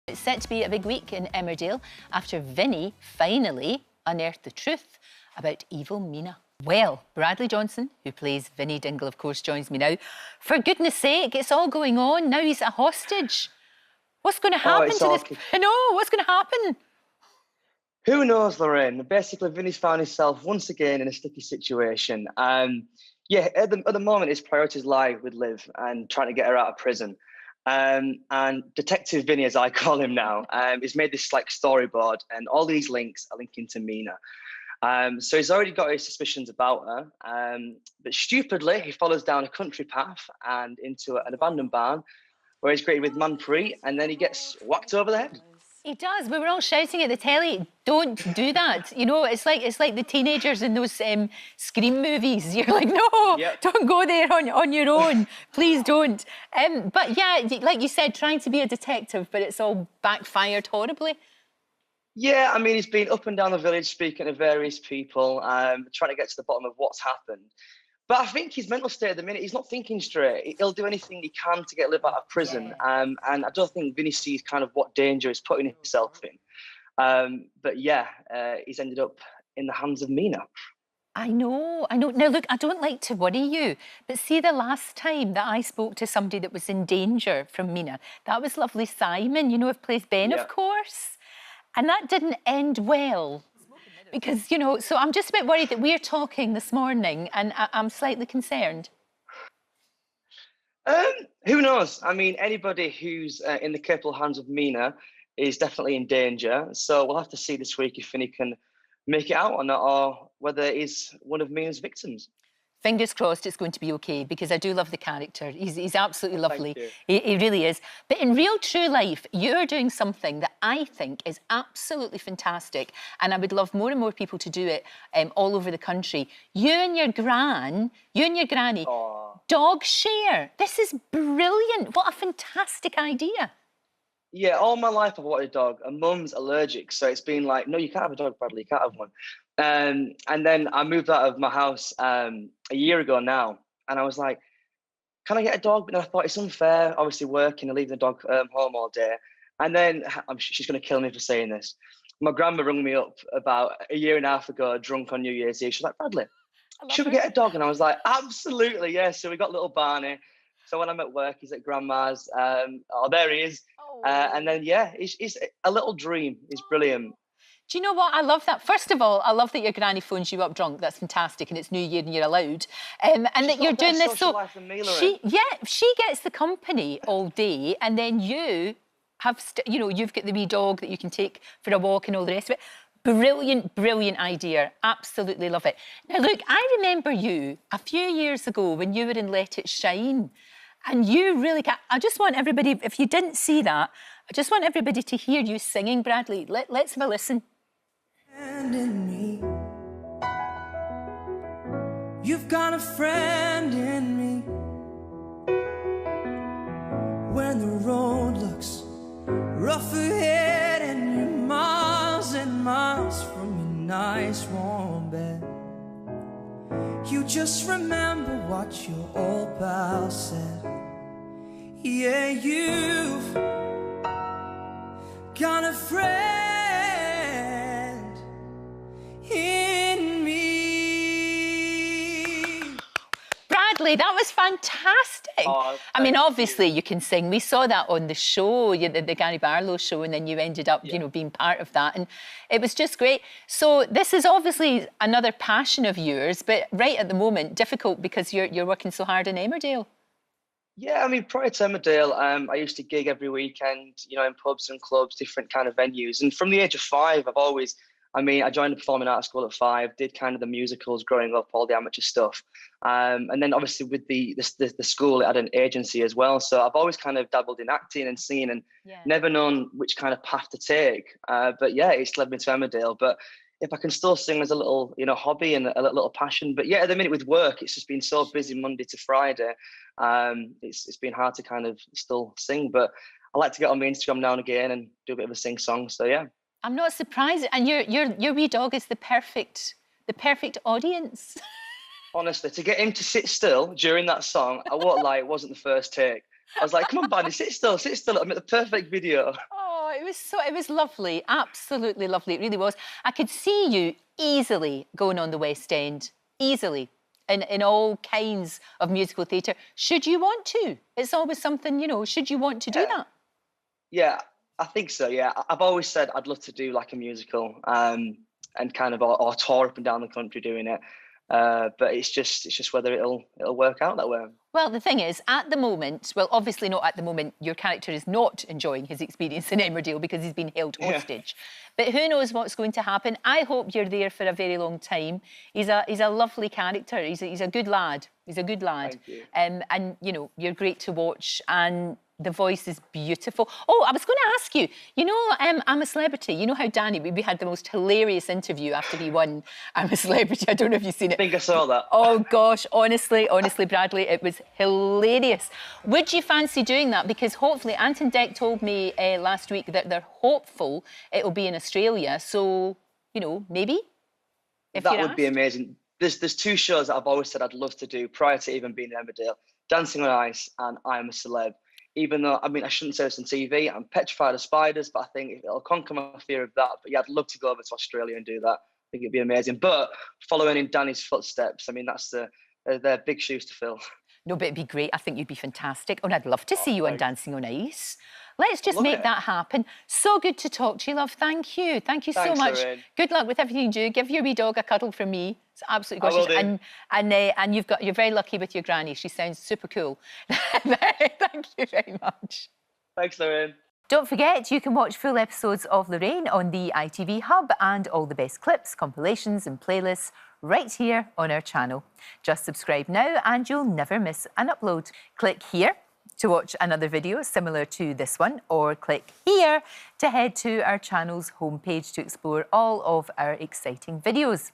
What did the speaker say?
It's set to be a big week in Emmerdale after Vinny finally unearthed the truth about evil Meena. Well, Bradley Johnson, who plays Vinny Dingle, of course, joins me now. For goodness sake, it's all going on. Now he's a hostage. What's going to happen to this? I know, what's going to happen? Who knows, Lorraine? Basically, Vinny's found himself once again in a sticky situation. Yeah, at the moment, his priorities lie with Liv and trying to get her out of prison. And Detective Vinny, as I call him now, has made this like storyboard, and all these links are linking to Meena. So he's already got his suspicions about her, but stupidly he follows down a country path and into an abandoned barn where he's greeted with Manpreet, and then he gets whacked over the head. He does. We were all shouting at the telly, don't do that. You know, it's like the teenagers in those Scream movies. You're like, no, yep. Don't go there on your own. Please don't. But yeah, like you said, trying to be a detective, but it's all backfired horribly. Yeah, I mean, he's been up and down the village speaking to various people, trying to get to the bottom of what's happened. But I think his mental state at the minute, he's not thinking straight. He'll do anything he can to get Liv out of prison. Yeah. And I don't think Vinny sees kind of what danger he's putting himself in. But yeah, he's ended up in the hands of Meena. I know. Now, look, I don't like to worry you, but see, the last time that I spoke to somebody that was in danger from Meena, that was lovely Simon, you know, who plays Ben, yeah. Of course. And that didn't end well. Because, you know, so I'm just a bit worried that we're talking this morning and I'm slightly concerned. Who knows? I mean, anybody who's in the capable hands of Meena is definitely in danger. So we'll have to see this week if Vinny can make it out or not, or whether he's one of Meena's victims. Fingers crossed it's going to be okay, because I do love the character. He's absolutely lovely. He really is. But in real true life, you're doing something that I think is absolutely fantastic, and I would love more and more people to do it all over the country. You and your granny, dog share. This is brilliant. What a fantastic idea. Yeah, all my life I've wanted a dog, and Mum's allergic, so it's been like, no, you can't have a dog, Bradley, you can't have one. And then I moved out of my house a year ago now, and I was like, can I get a dog? But then I thought it's unfair, obviously working and leaving the dog home all day. And then she's going to kill me for saying this. My grandma rung me up about a year and a half ago, drunk on New Year's Eve. She's like, Bradley, should we get a dog? And I was like, absolutely, yeah. So we got little Barney. So when I'm at work, he's at grandma's. Oh, there he is. And then, yeah, it's a little dream. It's brilliant. Do you know what? I love that. First of all, I love that your granny phones you up drunk. That's fantastic, and it's New Year and you're allowed. And that you're doing this. So she gets the company all day, and then you have, you've got the wee dog that you can take for a walk and all the rest of it. Brilliant, brilliant idea. Absolutely love it. Now, look, I remember you a few years ago when you were in Let It Shine, and you really I just want everybody, if you didn't see that, I just want everybody to hear you singing, Bradley. Let's have a listen. And in me, you've got a friend in me. When the road looks rough ahead and you're miles and miles from your nice warm bed, you just remember what your old pal said. Yeah, you've got a friend in me. Bradley, that was fantastic. I mean, obviously you can sing. We saw that on the show, the Gary Barlow show, and then you ended up, being part of that, and it was just great. So this is obviously another passion of yours, but right at the moment, difficult because you're working so hard in Emmerdale. Yeah, I mean, prior to Emmerdale, I used to gig every weekend, in pubs and clubs, different kind of venues. And from the age of 5, I joined the performing arts school at 5, did kind of the musicals growing up, all the amateur stuff. And then obviously with the school, it had an agency as well. So I've always kind of dabbled in acting and singing and never known which kind of path to take. But yeah, it's led me to Emmerdale. But if I can still sing as a little, hobby and a little passion. But yeah, at the minute with work, it's just been so busy Monday to Friday. It's been hard to kind of still sing, but I like to get on my Instagram now and again and do a bit of a sing song. So yeah. I'm not surprised. And your wee dog is the perfect audience. Honestly, to get him to sit still during that song, I won't lie, it wasn't the first take. I was like, come on, Barney, sit still. I'm at the perfect video. Oh, it it was lovely, absolutely lovely. It really was. I could see you easily going on the West End, easily, in all kinds of musical theatre. Should you want to? It's always something, you know, should you want to do that? Yeah, I think so, yeah. I've always said I'd love to do like a musical and kind of or tour up and down the country doing it. But it's just whether it'll work out that way. Well, the thing is, at the moment, well, obviously not at the moment, your character is not enjoying his experience in Emmerdale because he's been held hostage. Yeah. But who knows what's going to happen? I hope you're there for a very long time. He's a lovely character. He's a good lad. He's a good lad. Thank you. And, you know, you're great to watch and the voice is beautiful. Oh, I was going to ask you, you know, I'm a Celebrity. You know how Danny, we had the most hilarious interview after he won I'm a Celebrity. I don't know if you've seen it. I think I saw that. Oh, gosh, honestly, Bradley, it was hilarious. Would you fancy doing that? Because hopefully, Ant and Dec told me last week that they're hopeful it'll be in Australia. So, you know, maybe? That would be amazing. There's two shows that I've always said I'd love to do prior to even being in Emmerdale. Dancing on Ice and I'm a Celeb. Even though, I mean, I shouldn't say this on TV, I'm petrified of spiders, but I think it'll conquer my fear of that. But yeah, I'd love to go over to Australia and do that. I think it'd be amazing. But following in Danny's footsteps, I mean, that's they're big shoes to fill. No, but it'd be great. I think you'd be fantastic. And I'd love to see you on Dancing on Ice. Let's just make that happen. So good to talk to you, love. Thank you. Thank you so much. Lorraine. Good luck with everything you do. Give your wee dog a cuddle from me. It's absolutely gorgeous. And you're very lucky with your granny. She sounds super cool. Thank you very much. Thanks, Lorraine. Don't forget, you can watch full episodes of Lorraine on the ITV Hub and all the best clips, compilations and playlists right here on our channel. Just subscribe now and you'll never miss an upload. Click here to watch another video similar to this one, or click here to head to our channel's homepage to explore all of our exciting videos.